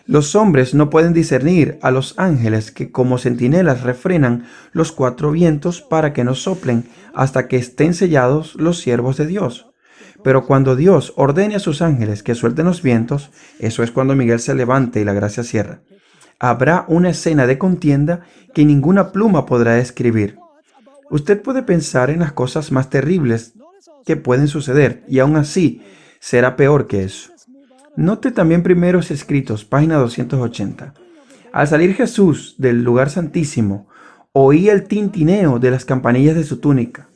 Los hombres no pueden discernir a los ángeles que como centinelas refrenan los cuatro vientos para que no soplen hasta que estén sellados los siervos de Dios. Pero cuando Dios ordene a sus ángeles que suelten los vientos, eso es cuando Miguel se levante y la gracia cierra. Habrá una escena de contienda que ninguna pluma podrá describir. Usted puede pensar en las cosas más terribles que pueden suceder y aún así será peor que eso. Note también Primeros Escritos, página 280. Al salir Jesús del lugar santísimo, oí el tintineo de las campanillas de su túnica.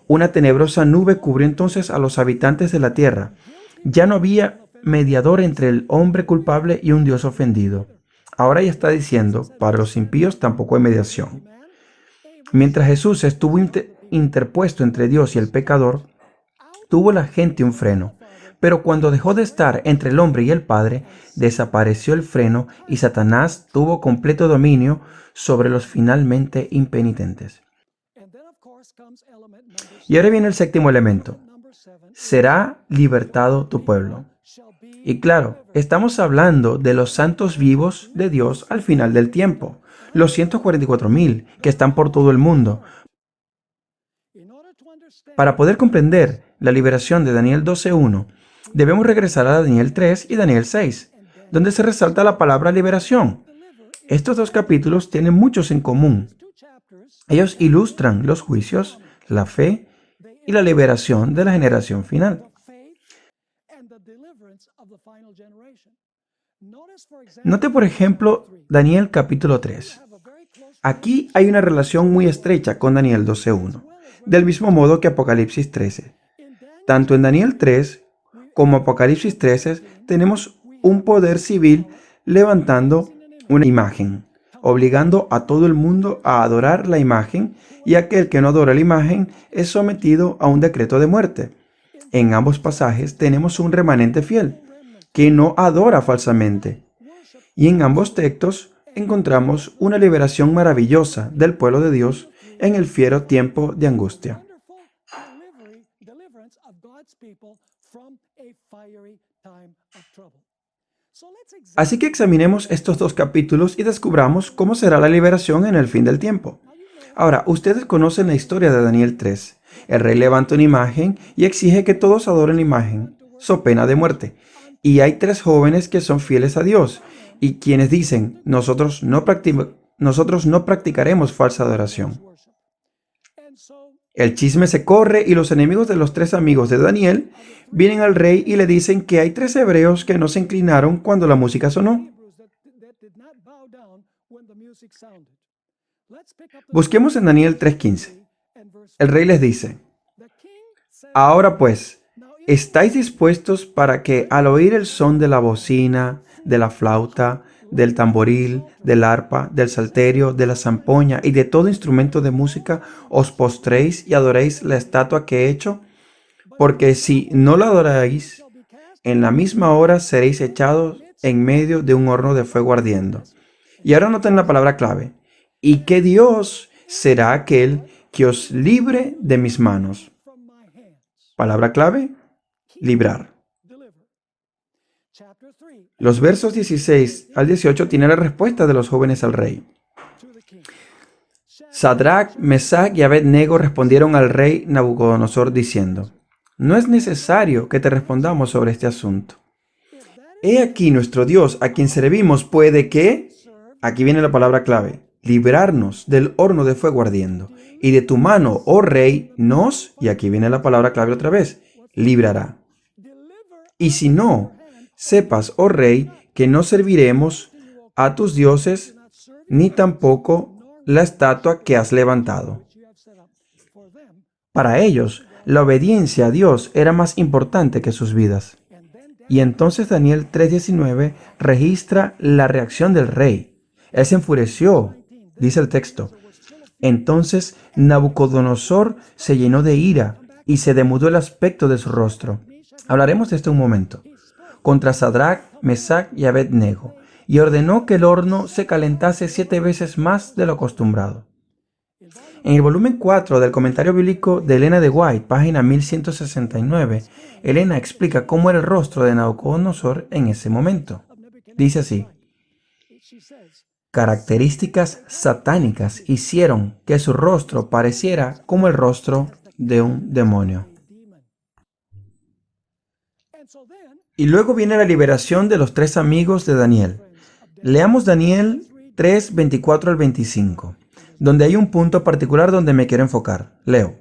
Una tenebrosa nube cubrió entonces a los habitantes de la tierra. Ya no había mediador entre el hombre culpable y un Dios ofendido. Ahora ya está diciendo, para los impíos tampoco hay mediación. Mientras Jesús estuvo interpuesto entre Dios y el pecador, tuvo la gente un freno. Pero cuando dejó de estar entre el hombre y el Padre, desapareció el freno y Satanás tuvo completo dominio sobre los finalmente impenitentes. Y ahora viene el séptimo elemento. Será libertado tu pueblo. Y claro, estamos hablando de los santos vivos de Dios al final del tiempo, los 144,000 que están por todo el mundo. Para poder comprender la liberación de Daniel 12:1, debemos regresar a Daniel 3 y Daniel 6, donde se resalta la palabra liberación. Estos dos capítulos tienen muchos en común. Ellos ilustran los juicios, la fe y la liberación de la generación final. Note, por ejemplo, Daniel capítulo 3. Aquí hay una relación muy estrecha con Daniel 12:1, del mismo modo que Apocalipsis 13. Tanto en Daniel 3 como Apocalipsis 13 tenemos un poder civil levantando una imagen, obligando a todo el mundo a adorar la imagen, y aquel que no adora la imagen es sometido a un decreto de muerte. En ambos pasajes tenemos un remanente fiel, que no adora falsamente. Y en ambos textos encontramos una liberación maravillosa del pueblo de Dios en el fiero tiempo de angustia. Así que examinemos estos dos capítulos y descubramos cómo será la liberación en el fin del tiempo. Ahora, ustedes conocen la historia de Daniel 3. El rey levanta una imagen y exige que todos adoren la imagen, so pena de muerte. Y hay tres jóvenes que son fieles a Dios y quienes dicen, nosotros no practicaremos falsa adoración. El chisme se corre y los enemigos de los tres amigos de Daniel vienen al rey y le dicen que hay tres hebreos que no se inclinaron cuando la música sonó. Busquemos en Daniel 3:15. El rey les dice, ahora pues, ¿estáis dispuestos para que al oír el son de la bocina, de la flauta, del tamboril, del arpa, del salterio, de la zampoña y de todo instrumento de música, os postréis y adoréis la estatua que he hecho? Porque si no la adoráis, en la misma hora seréis echados en medio de un horno de fuego ardiendo. Y ahora noten la palabra clave. Y que Dios será aquel que os libre de mis manos. Palabra clave, librar. Los versos 16 al 18 tienen la respuesta de los jóvenes al rey. Sadrach, Mesach y Abed-Nego respondieron al rey Nabucodonosor diciendo, no es necesario que te respondamos sobre este asunto. He aquí nuestro Dios, a quien servimos, puede que, aquí viene la palabra clave, librarnos del horno de fuego ardiendo, y de tu mano, oh rey, nos, y aquí viene la palabra clave otra vez, librará. Y si no, sepas, oh rey, que no serviremos a tus dioses, ni tampoco la estatua que has levantado. Para ellos, la obediencia a Dios era más importante que sus vidas. Y entonces Daniel 3:19 registra la reacción del rey. Él se enfureció, dice el texto. Entonces Nabucodonosor se llenó de ira y se demudó el aspecto de su rostro. Hablaremos de esto un momento. Contra Sadrach, Mesach y Abed-Nego, y ordenó que el horno se calentase 7 veces más de lo acostumbrado. En el volumen 4 del comentario bíblico de Elena de White, página 1169, Elena explica cómo era el rostro de Nabucodonosor en ese momento. Dice así: características satánicas hicieron que su rostro pareciera como el rostro de un demonio. Y luego viene la liberación de los tres amigos de Daniel. Leamos Daniel 3, 24 al 25, donde hay un punto particular donde me quiero enfocar. Leo.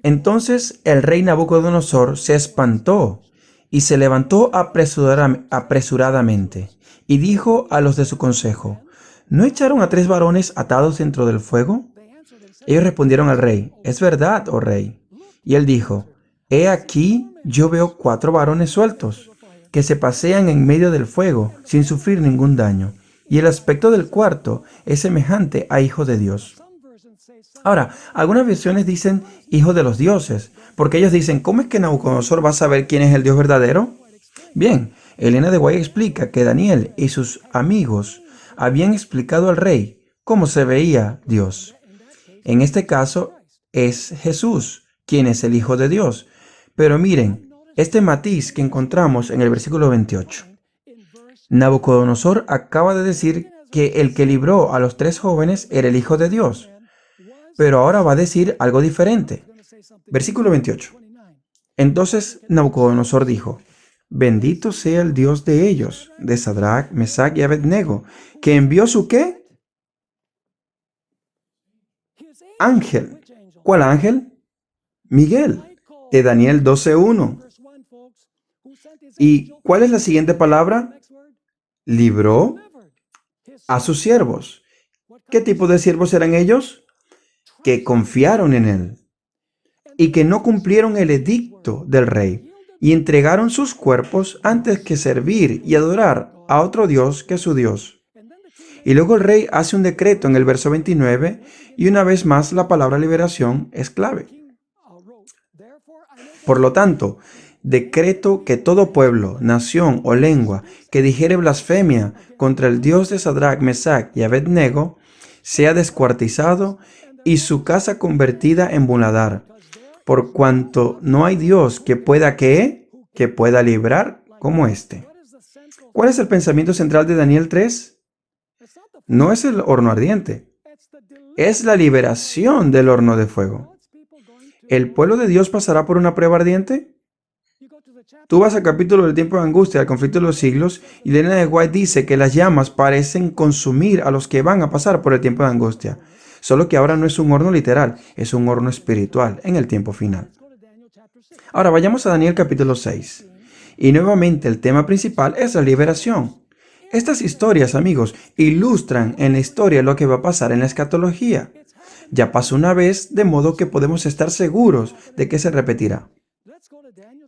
Entonces el rey Nabucodonosor se espantó y se levantó apresuradamente y dijo a los de su consejo, ¿no echaron a 3 varones atados dentro del fuego? Ellos respondieron al rey, es verdad, oh rey. Y él dijo, he aquí yo veo 4 varones sueltos, que se pasean en medio del fuego sin sufrir ningún daño, y el aspecto del cuarto es semejante a hijo de Dios. Ahora, algunas versiones dicen hijo de los dioses, porque ellos dicen, ¿cómo es que Nabucodonosor va a saber quién es el Dios verdadero? Bien, Elena de White explica que Daniel y sus amigos habían explicado al rey cómo se veía Dios. En este caso es Jesús, quien es el Hijo de Dios. Pero miren, este matiz que encontramos en el versículo 28. Nabucodonosor acaba de decir que el que libró a los tres jóvenes era el Hijo de Dios, pero ahora va a decir algo diferente. Versículo 28. Entonces Nabucodonosor dijo, bendito sea el Dios de ellos, de Sadrach, Mesach y Abednego, que envió su ¿qué? Ángel. ¿Cuál ángel? Miguel, de Daniel 12:1. ¿Y cuál es la siguiente palabra? Libró a sus siervos. ¿Qué tipo de siervos eran ellos? Que confiaron en él y que no cumplieron el edicto del rey y entregaron sus cuerpos antes que servir y adorar a otro Dios que su Dios. Y luego el rey hace un decreto en el verso 29 y una vez más la palabra liberación es clave. Por lo tanto, decreto que todo pueblo, nación o lengua que dijere blasfemia contra el Dios de Sadrach, Mesach y Abednego sea descuartizado y su casa convertida en muladar, por cuanto no hay Dios que pueda librar como este. ¿Cuál es el pensamiento central de Daniel 3? No es el horno ardiente, es la liberación del horno de fuego. ¿El pueblo de Dios pasará por una prueba ardiente? Tú vas al capítulo del tiempo de angustia, al conflicto de los siglos, y Elena de White dice que las llamas parecen consumir a los que van a pasar por el tiempo de angustia. Solo que ahora no es un horno literal, es un horno espiritual en el tiempo final. Ahora vayamos a Daniel capítulo 6. Y nuevamente el tema principal es la liberación. Estas historias, amigos, ilustran en la historia lo que va a pasar en la escatología. Ya pasó una vez, de modo que podemos estar seguros de que se repetirá.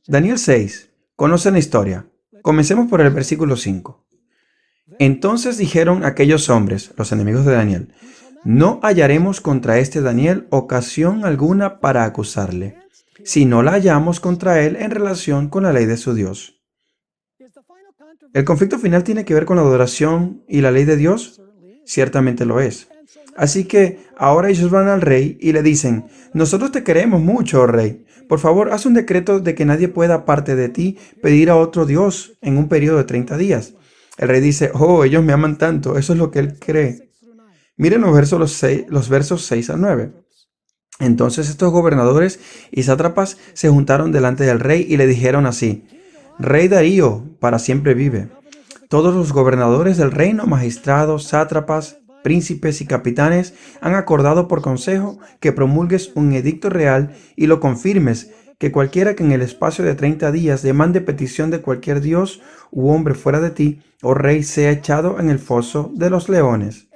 Daniel 6. Conocen la historia. Comencemos por el versículo 5. Entonces dijeron aquellos hombres, los enemigos de Daniel, no hallaremos contra este Daniel ocasión alguna para acusarle, si no la hallamos contra él en relación con la ley de su Dios. ¿El conflicto final tiene que ver con la adoración y la ley de Dios? Ciertamente lo es. Así que ahora ellos van al rey y le dicen, nosotros te queremos mucho, oh rey. Por favor, haz un decreto de que nadie pueda, aparte de ti, pedir a otro Dios en un periodo de 30 días. El rey dice, oh, ellos me aman tanto, eso es lo que él cree. Miren los versos 6 a 9. Entonces estos gobernadores y sátrapas se juntaron delante del rey y le dijeron así, Rey Darío, para siempre vive. Todos los gobernadores del reino, magistrados, sátrapas, príncipes y capitanes han acordado por consejo que promulgues un edicto real y lo confirmes, que cualquiera que en el espacio de 30 días demande petición de cualquier dios u hombre fuera de ti, oh rey, sea echado en el foso de los leones.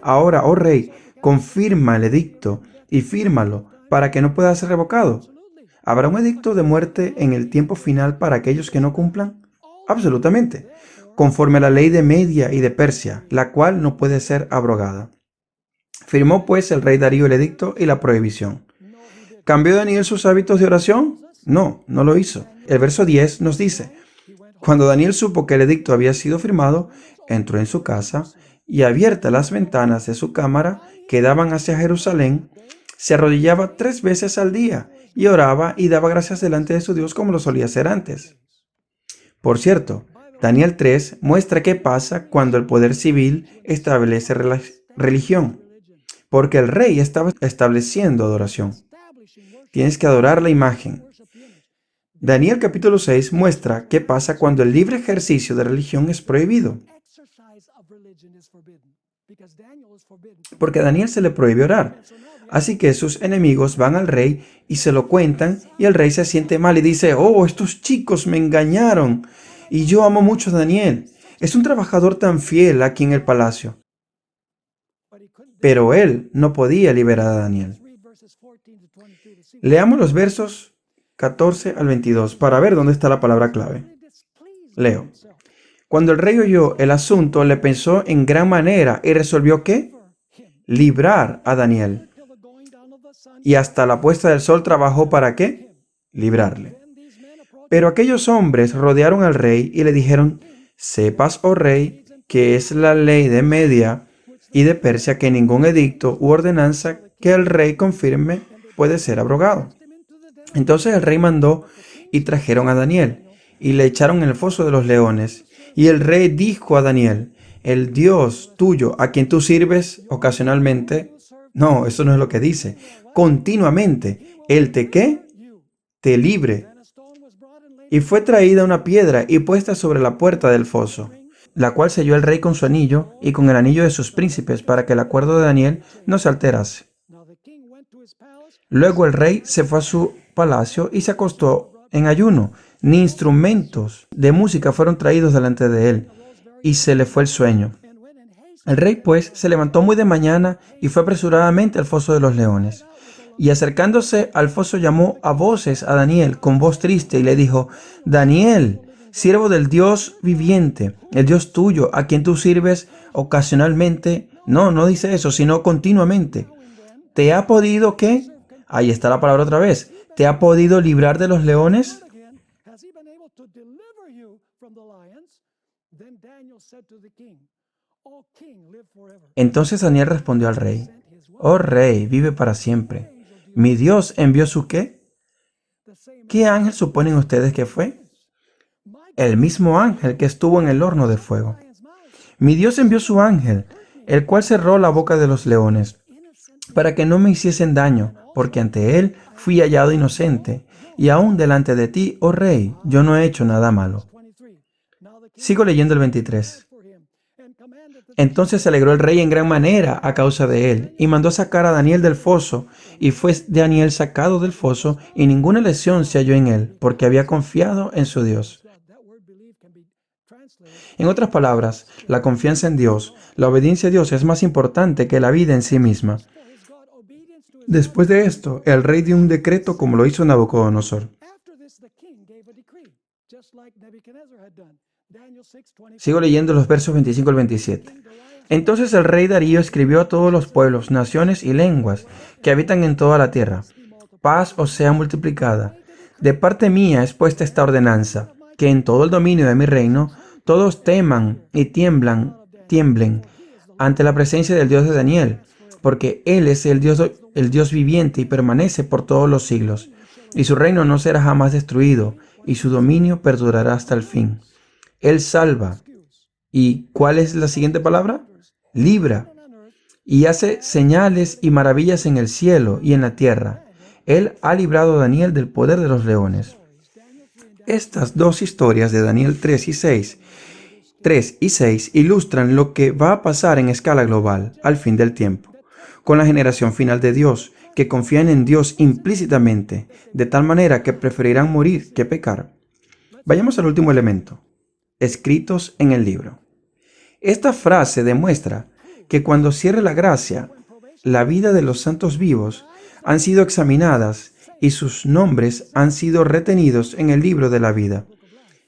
Ahora, oh rey, confirma el edicto y fírmalo para que no pueda ser revocado. ¿Habrá un edicto de muerte en el tiempo final para aquellos que no cumplan? Absolutamente, conforme a la ley de Media y de Persia, la cual no puede ser abrogada. Firmó pues el rey Darío el edicto y la prohibición. ¿Cambió Daniel sus hábitos de oración? No, no lo hizo. El verso 10 nos dice, cuando Daniel supo que el edicto había sido firmado, entró en su casa y abiertas las ventanas de su cámara que daban hacia Jerusalén, se arrodillaba 3 veces al día y oraba y daba gracias delante de su Dios como lo solía hacer antes. Por cierto, Daniel 3 muestra qué pasa cuando el poder civil establece religión, porque el rey estaba estableciendo adoración. Tienes que adorar la imagen. Daniel capítulo 6 muestra qué pasa cuando el libre ejercicio de religión es prohibido. Porque a Daniel se le prohíbe orar. Así que sus enemigos van al rey y se lo cuentan y el rey se siente mal y dice, oh, estos chicos me engañaron y yo amo mucho a Daniel. Es un trabajador tan fiel aquí en el palacio. Pero él no podía liberar a Daniel. Leamos los versos 14 al 22 para ver dónde está la palabra clave. Leo. Cuando el rey oyó el asunto, le pensó en gran manera y resolvió ¿qué? Librar a Daniel. y hasta la puesta del sol trabajó ¿para qué? Librarle. Pero aquellos hombres rodearon al rey y le dijeron, sepas, oh rey, que es la ley de Media y de Persia que ningún edicto u ordenanza que el rey confirme puede ser abrogado. Entonces el rey mandó y trajeron a Daniel y le echaron en el foso de los leones. Y el rey dijo a Daniel, el Dios tuyo a quien tú sirves ocasionalmente, no, eso no es lo que dice, continuamente, ¿él te qué? Te libre. Y fue traída una piedra y puesta sobre la puerta del foso, la cual selló el rey con su anillo y con el anillo de sus príncipes para que el acuerdo de Daniel no se alterase. Luego el rey se fue a su palacio y se acostó en ayuno. Ni instrumentos de música fueron traídos delante de él, y se le fue el sueño. El rey, pues, se levantó muy de mañana y fue apresuradamente al foso de los leones. Y acercándose al foso llamó a voces a Daniel con voz triste y le dijo, Daniel, siervo del Dios viviente, el Dios tuyo, a quien tú sirves ocasionalmente, no dice eso, sino continuamente. ¿Te ha podido qué? Ahí está la palabra otra vez. ¿Te ha podido librar de los leones? Entonces Daniel respondió al rey, oh rey, vive para siempre. ¿Mi Dios envió su qué? ¿Qué ángel suponen ustedes que fue? El mismo ángel que estuvo en el horno de fuego. Mi Dios envió su ángel, el cual cerró la boca de los leones, para que no me hiciesen daño, porque ante él fui hallado inocente, y aún delante de ti, oh rey, yo no he hecho nada malo. Sigo leyendo el 23. Entonces se alegró el rey en gran manera a causa de él, y mandó sacar a Daniel del foso, y fue Daniel sacado del foso, y ninguna lesión se halló en él, porque había confiado en su Dios. En otras palabras, la confianza en Dios, la obediencia a Dios es más importante que la vida en sí misma. Después de esto, el rey dio un decreto como lo hizo Nabucodonosor. Sigo leyendo los versos 25 al 27. Entonces el rey Darío escribió a todos los pueblos, naciones y lenguas que habitan en toda la tierra. Paz os sea multiplicada. De parte mía es puesta esta ordenanza, que en todo el dominio de mi reino todos teman y tiemblen ante la presencia del Dios de Daniel, porque Él es el Dios viviente y permanece por todos los siglos, y su reino no será jamás destruido, y su dominio perdurará hasta el fin. Él salva. ¿Y cuál es la siguiente palabra? Libra. Y hace señales y maravillas en el cielo y en la tierra. Él ha librado a Daniel del poder de los leones. Estas dos historias de Daniel 3 y 6 ilustran lo que va a pasar en escala global al fin del tiempo, con la generación final de Dios, que confían en Dios implícitamente, de tal manera que preferirán morir que pecar. Vayamos al último elemento, escritos en el libro. Esta frase demuestra que cuando cierre la gracia, la vida de los santos vivos han sido examinadas y sus nombres han sido retenidos en el libro de la vida.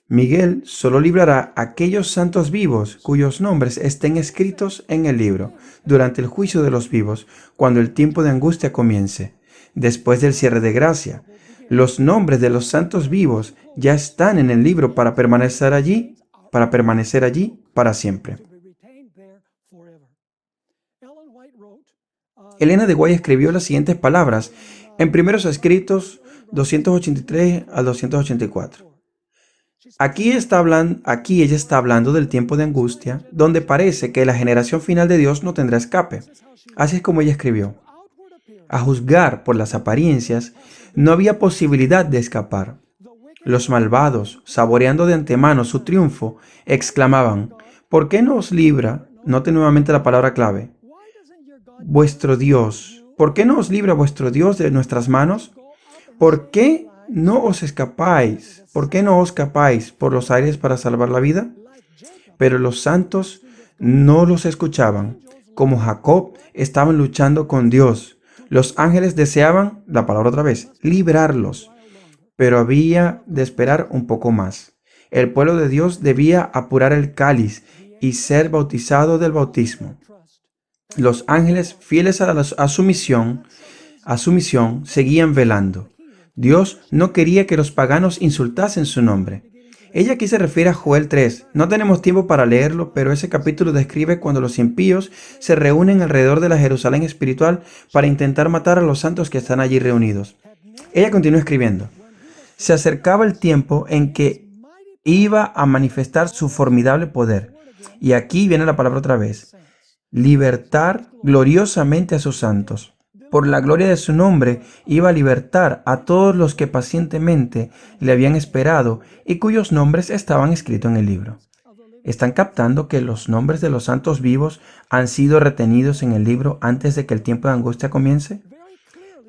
Miguel solo librará a aquellos santos vivos cuyos nombres estén escritos en el libro durante el juicio de los vivos, cuando el tiempo de angustia comience. Después del cierre de gracia, los nombres de los santos vivos ya están en el libro para permanecer allí para siempre. Elena de White escribió las siguientes palabras en Primeros Escritos 283 al 284. Aquí ella está hablando del tiempo de angustia, donde parece que la generación final de Dios no tendrá escape. Así es como ella escribió. A juzgar por las apariencias, no había posibilidad de escapar. Los malvados, saboreando de antemano su triunfo, exclamaban, ¿por qué no os libra? Note nuevamente la palabra clave. Vuestro Dios. ¿Por qué no os libra vuestro Dios de nuestras manos? ¿Por qué no os escapáis? ¿Por qué no os escapáis por los aires para salvar la vida? Pero los santos no los escuchaban. Como Jacob, estaban luchando con Dios. Los ángeles deseaban, la palabra otra vez, librarlos. Pero había de esperar un poco más. El pueblo de Dios debía apurar el cáliz y ser bautizado del bautismo. Los ángeles, fieles a su misión, a su misión, seguían velando. Dios no quería que los paganos insultasen su nombre. Ella aquí se refiere a Joel 3. No tenemos tiempo para leerlo, pero ese capítulo describe cuando los impíos se reúnen alrededor de la Jerusalén espiritual para intentar matar a los santos que están allí reunidos. Ella continúa escribiendo. Se acercaba el tiempo en que iba a manifestar su formidable poder. Y aquí viene la palabra otra vez. Libertar gloriosamente a sus santos. Por la gloria de su nombre iba a libertar a todos los que pacientemente le habían esperado y cuyos nombres estaban escritos en el libro. ¿Están captando que los nombres de los santos vivos han sido retenidos en el libro antes de que el tiempo de angustia comience?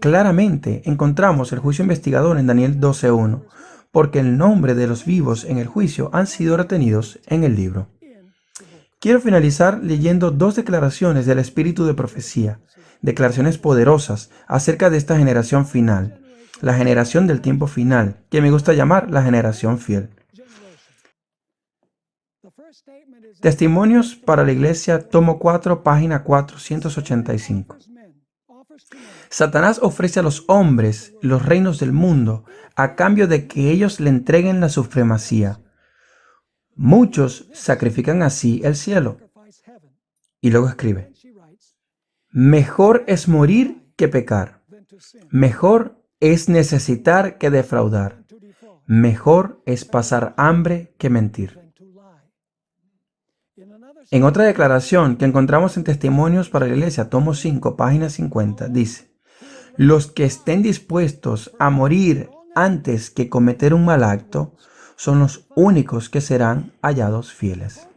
Claramente encontramos el juicio investigador en Daniel 12:1, porque el nombre de los vivos en el juicio han sido retenidos en el libro. Quiero finalizar leyendo dos declaraciones del espíritu de profecía, declaraciones poderosas acerca de esta generación final, la generación del tiempo final, que me gusta llamar la generación fiel. Testimonios para la Iglesia, tomo 4, página 485. Satanás ofrece a los hombres los reinos del mundo a cambio de que ellos le entreguen la supremacía. Muchos sacrifican así el cielo. Y luego escribe, mejor es morir que pecar. Mejor es necesitar que defraudar. Mejor es pasar hambre que mentir. En otra declaración que encontramos en Testimonios para la Iglesia, tomo 5, página 50, dice, los que estén dispuestos a morir antes que cometer un mal acto son los únicos que serán hallados fieles.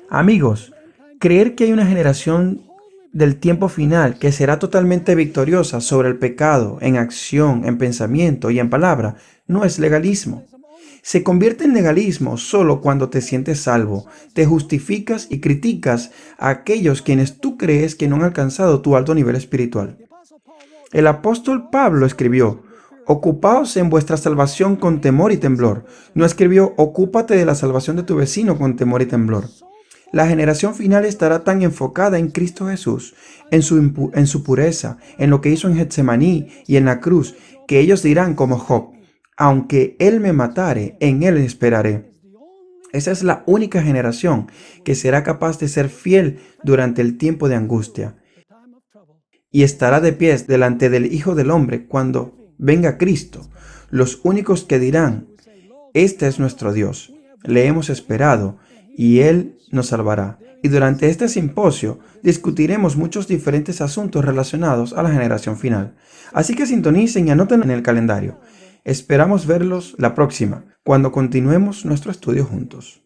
Amigos, creer que hay una generación del tiempo final que será totalmente victoriosa sobre el pecado en acción, en pensamiento y en palabra no es legalismo. Se convierte en legalismo solo cuando te sientes salvo, te justificas y criticas a aquellos quienes tú crees que no han alcanzado tu alto nivel espiritual. El apóstol Pablo escribió, ocupaos en vuestra salvación con temor y temblor. No escribió, ocúpate de la salvación de tu vecino con temor y temblor. La generación final estará tan enfocada en Cristo Jesús, en su pureza, en lo que hizo en Getsemaní y en la cruz, que ellos dirán como Job, aunque Él me matare, en Él esperaré. Esa es la única generación que será capaz de ser fiel durante el tiempo de angustia. Y estará de pies delante del Hijo del Hombre cuando venga Cristo. Los únicos que dirán, este es nuestro Dios, le hemos esperado y Él nos salvará. Y durante este simposio discutiremos muchos diferentes asuntos relacionados a la generación final. Así que sintonicen y anoten en el calendario. Esperamos verlos la próxima, cuando continuemos nuestro estudio juntos.